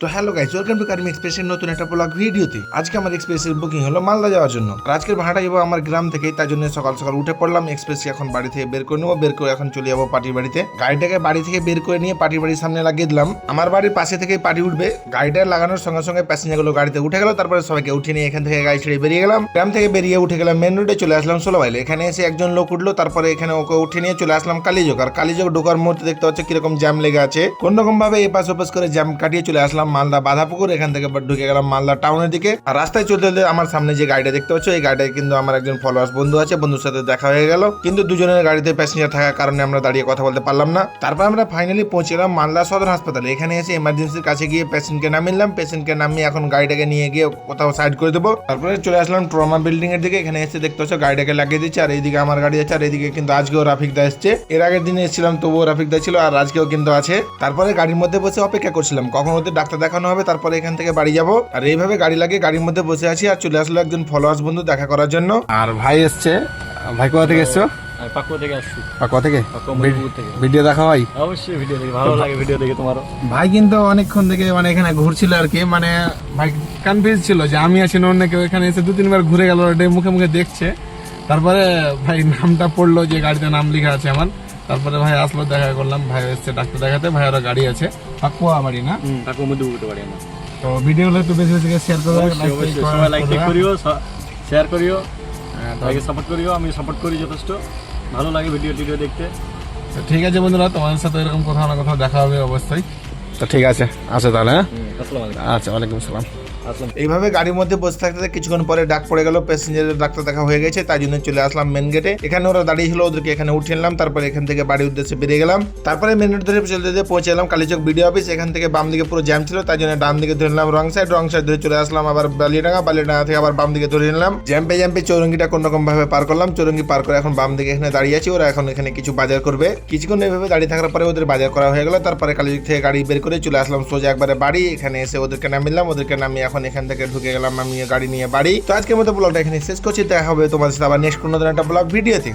তো hello guys, welcome to কারিম এক্সপ্রেসের নতুন একটা ব্লগ ভিডিওতে। আজকে আমার এক্সপ্রেসের বুকিং হলো মালদা যাওয়ার জন্য। আর আজকের ভাড়াটা যাবো আমার গ্রাম থেকে, তাই জন্য সকাল সকাল উঠে পড়লাম। এক্সপ্রেস এখন বাড়ি থেকে বের করে নেবো, বের করে এখন চলে যাবো পার্টির বাড়িতে। গাড়িটাকে বাড়ি থেকে বের করে নিয়ে পার্টির বাড়ির সামনে লাগিয়ে দিলাম। আমার বাড়ির পাশে থেকে পার্টি উঠবে, গাড়িটা লাগানোর সঙ্গে সঙ্গে প্যাসেঞ্জার গুলো গাড়িতে উঠে গেল। তারপরে সবাইকে উঠে নিয়ে এখান থেকে গাড়ি ছেড়ে বেরিয়ে গেলাম। গ্রাম থেকে বেরিয়ে উঠে গেলাম মেন রোডে, চলে আসলাম 16 মাইলে। এখানে এসে একজন লোক উঠলো, তারপরে এখানে ওকে উঠে নিয়ে চলে আসলাম কালীযোগ। আর কালীযোগ ঢোকার মুহূর্তে দেখতে পাচ্ছ কিরকম জ্যাম লেগে আছে। কোন রকম ভাবে এপাশ ওপাশ করে জ্যাম কাটিয়ে চলে আসলাম মালদা বাধাপুকুর। এখান থেকে ঢুকে গেলাম মালদা টাউনের দিকে। আর রাস্তায় চলতে চলতে আমার সামনে যে গাড়িটা দেখতে পাচ্ছ, এই গাড়িটায় কিন্তু আমার একজন ফলোয়ার্স বন্ধু আছে, বন্ধুর সাথে দেখা হয়ে গেল। কিন্তু দুজনের গাড়িতে প্যাসেঞ্জার থাকার কারণে আমরা দাঁড়িয়ে কথা বলতে পারলাম না। তারপর আমরা ফাইনালি পৌঁছে গেলাম মালদা সদর হাসপাতালে। এখানে এসে এমার্জেন্সির কাছে গিয়ে পেশেন্টকে নামিলাম। পেশেন্টকে নামিয়ে এখন গাড়িটাকে নিয়ে গিয়ে কোথাও সাইড করে দেবো। তারপরে চলে আসলাম ট্রমা বিল্ডিং এর দিকে। এখানে এসে দেখতে পাচ্ছ গাড়িটাকে লাগিয়ে দিচ্ছে। আর এইদিকে আমার গাড়ি আছে, আর এইদিকে কিন্তু আজকেও রাফিক দা এসছে। এর আগের দিনে এসেছিলাম তবুও রাফিক দা ছিল, আর আজকেও কিন্তু আছে। তারপরে গাড়ির মধ্যে বসে অপেক্ষা করছিলাম কখন ওদের ডাক্তার দেখানো হবে, তারপরে এখান থেকে বাড়ি যাবো। আর এইভাবে গাড়ি লাগিয়ে গাড়ির মধ্যে বসে আছি। আর চলে আসলো একজন ফলোয়ার্স বন্ধু দেখা করার জন্য। আর ভাই এসছে। ভাই কোথা থেকে এসছো? আমি পাকুয়া থেকে আসছি। পাকুয়া থেকে? মধুপুর থেকে। ভিডিও দেখা হয়? অবশ্যই ভিডিও দেখে ভালো লাগে, ভিডিও দেখে তোমারও। ভাই কিন্তু অনেকক্ষণ থেকে এখানে ঘুরছিল আর কি, ভাই কনফিউজ ছিল যে আমি আছি না অন্য কেউ। এখানে এসে 2-3 বার ঘুরে গেল, মুখে মুখে দেখছে। তারপরে ভাই নামটা পড়লো যে গাড়িতে নাম লেখা আছে আমার। তারপরে ভাই আসলো, দেখা করলাম। ভাই এসছে ডাক্তার দেখাতে। ভাইয়েরও গাড়ি আছে। পাকুয়া বাড়ি না? পাকুয়া মধুপুর বাড়ি আমার। তো ভিডিওগুলো একটু বেশি বেশি শেয়ার করো, অবশ্যই সবাই লাইক করিও, শেয়ার করিও, ভাইকে সাপোর্ট করিও। আমি সাপোর্ট করি যথেষ্ট, ভালো লাগে ভিডিও টিডিও দেখতে। তো ঠিক আছে বন্ধুরা, তোমাদের সাথে এরকম কোথাও না কোথাও দেখা হবে অবশ্যই। তো ঠিক আছে, আসো তাহলে। হ্যাঁ, আসসালামু আলাইকুম। আচ্ছা, ওয়ালাইকুম সালাম। এইভাবে গাড়ির মধ্যে বসে থাকতে কিছুক্ষণ পরে ডাক পড়ে গেল, প্যাসেঞ্জারের ডাক্তার দেখা হয়ে গেছে। তাই জন্য চলে আসলাম মেন গেটে। এখানে ওরা দাঁড়িয়ে ছিল, ওদেরকে এখানে উঠে নিলাম। তারপরে এখান থেকে বাড়ির উদ্দেশ্যে বেরিয়ে গেলাম। তারপরে মেন রোড ধরে চলতে পৌঁছে গেলাম কালীচক বিডিও অফিস। এখান থেকে বাম দিকে পুরো জ্যাম ছিল, তাই জন্য ডান দিকে ধরে নিলাম রং সাইড ধরে চলে আসলাম আবার বালিয়াডাঙ্গা থেকে আবার বাম দিকে ধরে নিলাম। জ্যাম্পে চৌরঙ্গিটা কোন রকম ভাবে পার করলাম। চৌরঙ্গি পার করে এখন বাম দিকে এখানে দাঁড়িয়ে আছি। ওরা এখন এখানে কিছু বাজার করবে। কিছুক্ষণ এইভাবে দাঁড়িয়ে থাকার পরে ওদের বাজার করা হয়ে গেল। তারপরে কালীচক থেকে গাড়ি বের করে চলে আসলাম সোজা একবারে বাড়ি। এখানে এসে ওদেরকে নামিলাম। ওদেরকে নামিয়ে এখন এখান থেকে ঢুকে গেলাম আমি গাড়ি নিয়ে বাড়ি। তো আজকের মতো ব্লগটা এখানে শেষ করছি। দেখা হবে তোমাদের সাথে আবার নেক্সট কোনো একটা ব্লগ ভিডিওতে।